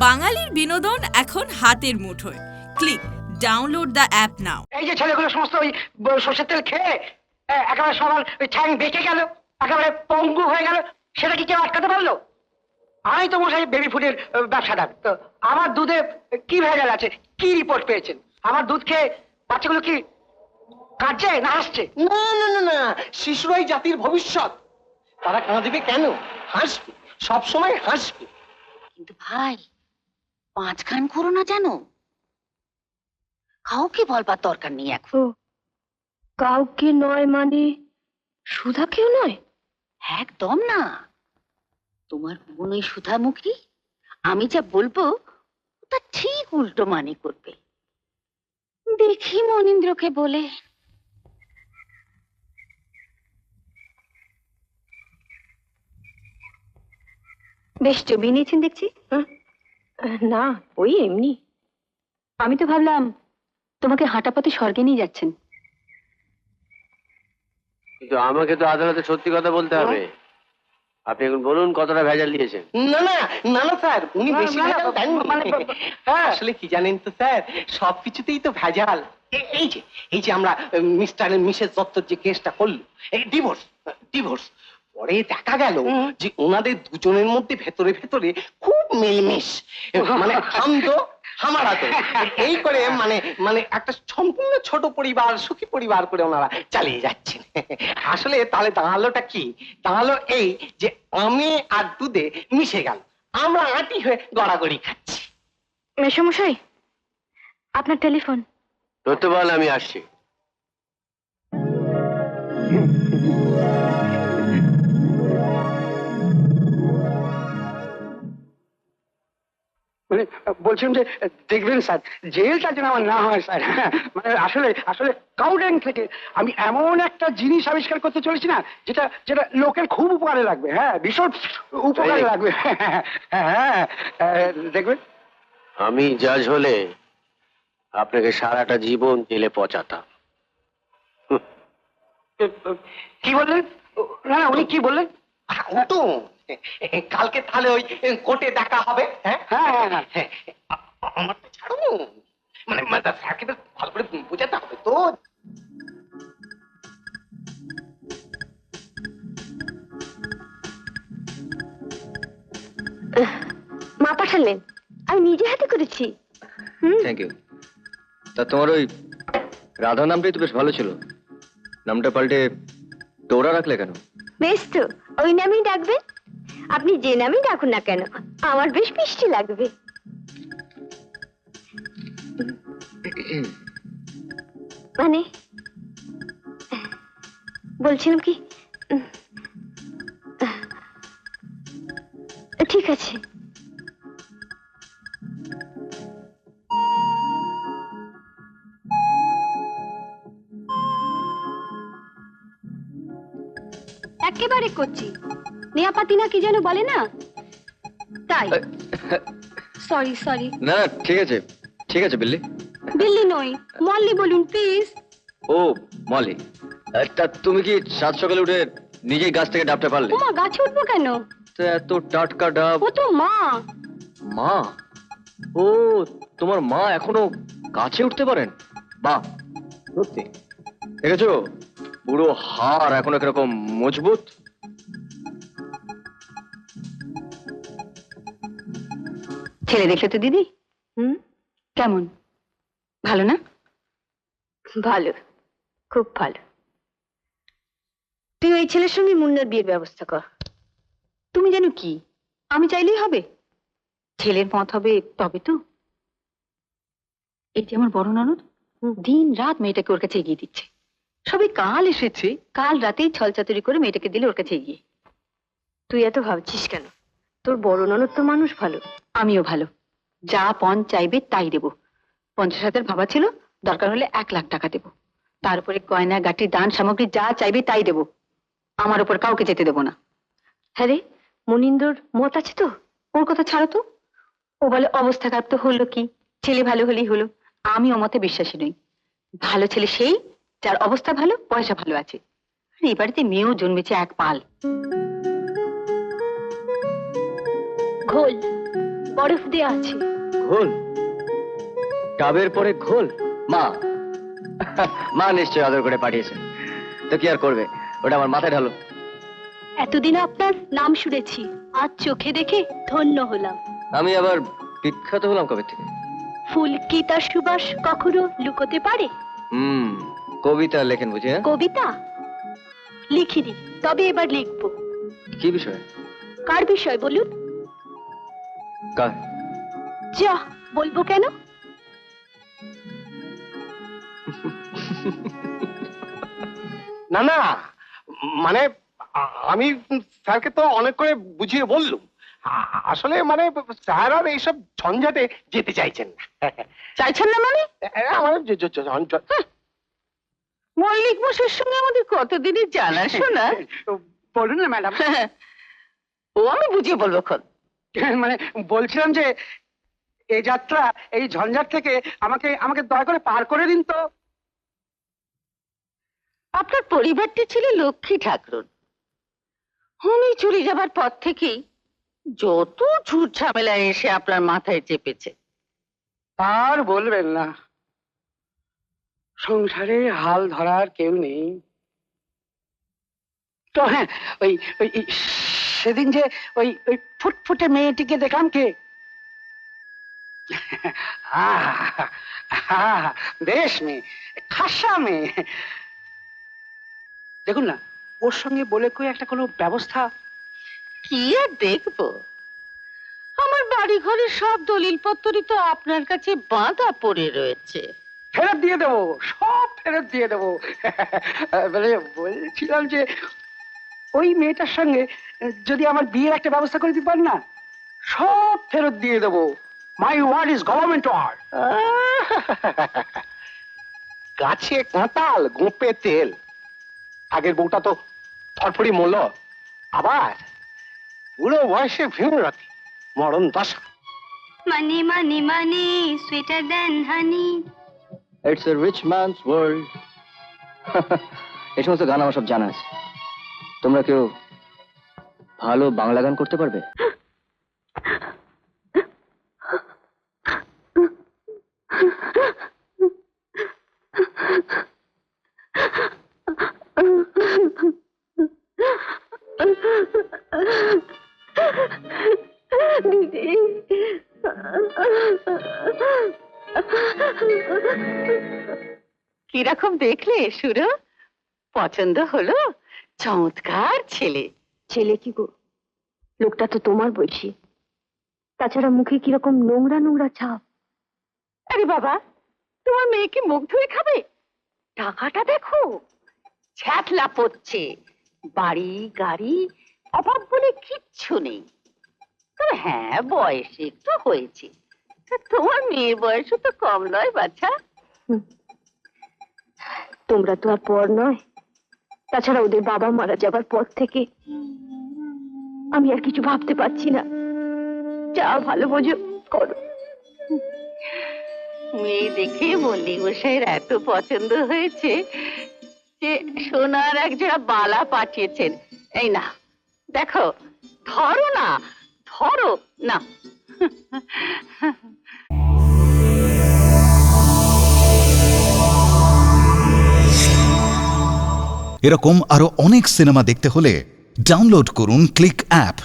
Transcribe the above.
বাঙালির বিনোদন এখন হাতের মুঠোয়। ক্লিক ডাউনলোড দ্য অ্যাপ নাও। এই যে ছেলেগুলো সমস্ত ওই সর্ষের তেল খেয়ে একেবারে সবার ওই ঠ্যাং বেঁকে গেল, একেবারে পঙ্গু হয়ে গেল, সেটা কি কেউ আটকাতে পারলো? আমি তো মশাই বেবি ফুডের ব্যবসাদার, তো আমার দুধে কি ভেজাল আছে, কি রিপোর্ট পেয়েছেন? আমার দুধ খেয়ে বাচ্চাগুলো কি কাঁদছে না হাসছে? না না না না, শিশুরাই জাতির ভবিষ্যৎ। তারা কাঁদবে কেন? হাসবে, সবসময় হাসবে। কিন্তু ভাই, 5 খান করো না জানো, কাউকে বলবার দরকার নেই এখন। কাউকে নয় মানে সুধাকেও নয়? একদম না। তোমার বোন ওই সুধামুখী, আমি যা বলবো তা ঠিক উল্টো মানে করবে। দেখি মনীন্দ্রকে বলে। বেশ জমিয়ে নিয়েছেন দেখছি। না, ওই এমনি। আমি তো ভাবলাম তোমাকে হাঁটা পথে স্বর্গে নিয়ে যাচ্ছেন। কিন্তু আমাকে তো আদালতে সত্যি কথা বলতে হবে। আপনি এখন বলুন কতটা ভেজাল দিয়েছেন। না না না না স্যার, উনি বেশি না, না, ভেজাল দেননি। হ্যাঁ। আসলে কি জানেন তো স্যার, সবকিছুতেই তো ভেজাল। এই যে আমরা মিস্টার এন্ড মিসেস দত্তর যে কেসটা করলো, এই ডিভোর্স ডিভোর্স, পরে দেখা গেল যে ওনাদের দুজনের মধ্যে ভেতরে ভেতরে খুব মিলমিশ, মানে হাম দো হামারা দো, এই করে মানে মানে একটা সম্পূর্ণ ছোট পরিবার, সুখী পরিবার করে ওনারা চালিয়ে যাচ্ছেন। আসলে তাহলে দাঁড়ালোটা কি? দাঁড়ালো এই যে আমি আর দুধে মিশে গেল, আমরা আঁটি হয়ে গড়াগড়ি খাচ্ছি। মেশামশাই, আপনার টেলিফোন। ধরতে পারলে আমি আসছি। মানে বলছিলাম যে দেখবেন স্যার, জেলটা যেন আমার না হয় স্যার। মানে আসলে আসলে কাউডেন থেকে আমি এমন একটা জিনিস আবিষ্কার করতে চলেছি না, যেটা যেটা লোকের খুব উপকারে লাগবে। হ্যাঁ, ভীষণ উপকারে লাগবে। হ্যাঁ, দেখবেন। আমি জাজ হলে আপনাকে সারাটা জীবন জেলে পচাতাম। কি বললেন? না না, উনি কি বললেন? ওটো কালকে তাহলে ওই কোর্টে দেখা হবে। হ্যাঁ হ্যাঁ হ্যাঁ হ্যাঁ। আমার তো ছাড়ো, মানে স্যারকে তো ভালো করে বোঝাতে হবে তো। মা পাঠালেন, আমি নিজে হাতে করেছি। Thank you. তা তোমার ওই রাধা নামটাই তো বেশ ভালো ছিল, নামটা পাল্টে তোরা রাখলে কেন? বেশ তো, ওই নামেই ডাকবেন। আপনি যে নামেই ডাকুন না কেন, আমার বেশ মিষ্টি লাগবে। মানে বলছিলাম কি, ঠিক আছে। একেবারে করছি, নেয়াপাতি না কি যেন বলে না, তাই। Sorry sorry. না ঠিক আছে, ঠিক আছে বিল্লি। দিল্লি নই, মল্লি বলুন প্লিজ। ও মলি, তা তুমি কি সাত সকালে উঠে নিজেই গাছ থেকে ডাবটা পারলে? ওমা, গাছে উঠবো কেন? তো এত টাটকা ডাব। ও তো মা। মা? ও, তোমার মা এখনো গাছে উঠতে পারেন? বাহ, সত্যি দেখেছো, পুরো হাড় এখনো কিরকম মজবুত। ছেলে দেখলে তো দিদি? কেমন, ভালো না? ভালো, খুব ভালো। তুই ওই ছেলের সঙ্গে মুন্নার বিয়ের ব্যবস্থা কর। তুমি জানো কি, আমি চাইলেই হবে? ছেলের মত হবে তবে তো। এটি আমার বড় ননদ, দিন রাত মেয়েটাকে ওর কাছে এগিয়ে দিচ্ছে। সবে কাল এসেছে, কাল রাতেই ছলচাতুরি করে মেয়েটাকে দিলে ওর কাছে এগিয়ে। তুই এত ভাবছিস কেন? তোর বড় ননদ তো মানুষ ভালো। আমিও ভালো, যা পণ চাইবে তাই দেব। 50,000 ভাবা ছিল, দরকার হলে 1 লাখ টাকা দেব। তার উপরে গয়না গাটি দান সামগ্রী যা চাইবে তাই দেব। আমার উপর কাউকে যেতে দেব না। হ্যাঁ রে, মনীন্দ্রর মত আছে তো? ওর কথা ছাড়ো তো। ও বলে অবস্থা খারাপ, তো হলো কি, ছেলে ভালো হলেই হলো। আমি ও মতে বিশ্বাসী নই। ভালো ছেলে সেই যার অবস্থা ভালো, পয়সা ভালো আছে। আর এই বাড়িতে মেয়েও জন্মেছে এক পাল। ঘোল। বরফ দেয়া আছে। ঘোল? ডাবের পরে ঘোল? মা মা নিশ্চয়ই আদর করে পাঠিয়েছেন, তো কি আর করবে, ওটা আমার মাথায় ঢালো। এতদিন আপনার নাম শুনেছি, আজ চোখে দেখে ধন্য হলাম। আমি আবার বিখ্যাত হলাম কবে থেকে? ফুল কি তার সুবাস কখনো লুকোতে পারে? কবিতা লেখেন বুঝি? হ্যাঁ, কবিতা লিখিনি, তবে এবার লিখবো। কি বিষয়? কার বিষয় বলুন? কার? যা বলবো কেন? না না, মানে আমি স্যারকে তো অনেক করে বুঝিয়ে বললুম। আসলে মানে স্যার আর এইসব ঝঞ্ঝাটে যেতে চাইছেন না। চাইছেন না মানে? আমার মল্লিক মশাইয়ের সঙ্গে আমাদের কতদিনের জানাশোনা। বলুন না ম্যাডাম। ও আমি বুঝিয়ে বলবো খন। মানে বলছিলাম যে এই যাত্রা, এই ঝঞ্ঝাট থেকে আমাকে আমাকে দয়া করে পার করে দিন তো। আপনার পরিবারটি ছিল লক্ষ্মী ঠাকুর। উনি চলে যাবার পর থেকেই যত ঝুট ঝামেলা এসে আপনার মাথায় চেপেছে। আর বলবেন না, সংসারে হাল ধরার কেউ নেই তো। হ্যাঁ, ওই ওই সেদিন যে ওই ওই ফুটফুটে মেয়েটিকে দেখলাম, কে? বেশ মেয়ে, খাসা মেয়ে। দেখুন না, ওর সঙ্গে বলে কই একটা কোনো ব্যবস্থা। কি আর দেখবো, আমার বাড়ি ঘরের সব দলিল পত্রই তো আপনার কাছে বাঁধা পড়ে রয়েছে। ফেরত দিয়ে দেবো, সব ফেরত দিয়ে দেবো। মানে বলছিলাম যে ওই মেয়েটার সঙ্গে যদি আমার বিয়ের একটা ব্যবস্থা করে দিতে পারেন না, সব ফেরত দিয়ে দেবো। My word is government word. গাছে কাঁতাল, গোপে তেল। আগের বউটা তো ফটফটি মরল, আবার বুড়ো বয়সে ভীমরতি, মরণ দশা। Money money money sweeter than honey. It's a rich man's world. এই সমস্ত গান আমার সব জানা আছে। তোমরা কেউ ভালো বাংলা গান করতে পারবে? দিদি, কিরকম দেখলে সুরো? পছন্দ হলো? চমৎকার ছেলে। ছেলে কি গো, লোকটা তো তোমার বয়সী, তাছাড়া মুখে কিরকম নোংরা নোংরা ছাপ। আরে বাবা, তোমার মেয়ে কি মুখ ধুয়ে খাবে? টাকাটা দেখো, ছ্যাতলা পড়ছে। বাড়ি গাড়ি অভাব বলে কিচ্ছু নেই। তবে হ্যাঁ, বয়স একটু হয়েছে। তা তোমার মেয়ের বয়সও তো কম নয় বাছা। তোমরা তো আর পর নয়, তাছাড়া ওদের বাবা মারা যাবার পর থেকে আমি আর কিছু ভাবতে পারছি না। যা ভালো বোঝো করো। মেয়ে দেখে মল্লিক মশাইয়ের এত পছন্দ হয়েছে যে সোনার একজোড়া বালা পাঠিয়েছেন। এই না দেখো, ধরো না, ধরো না। এরকম আরো অনেক সিনেমা দেখতে হলে ডাউনলোড করুন ক্লিক অ্যাপ।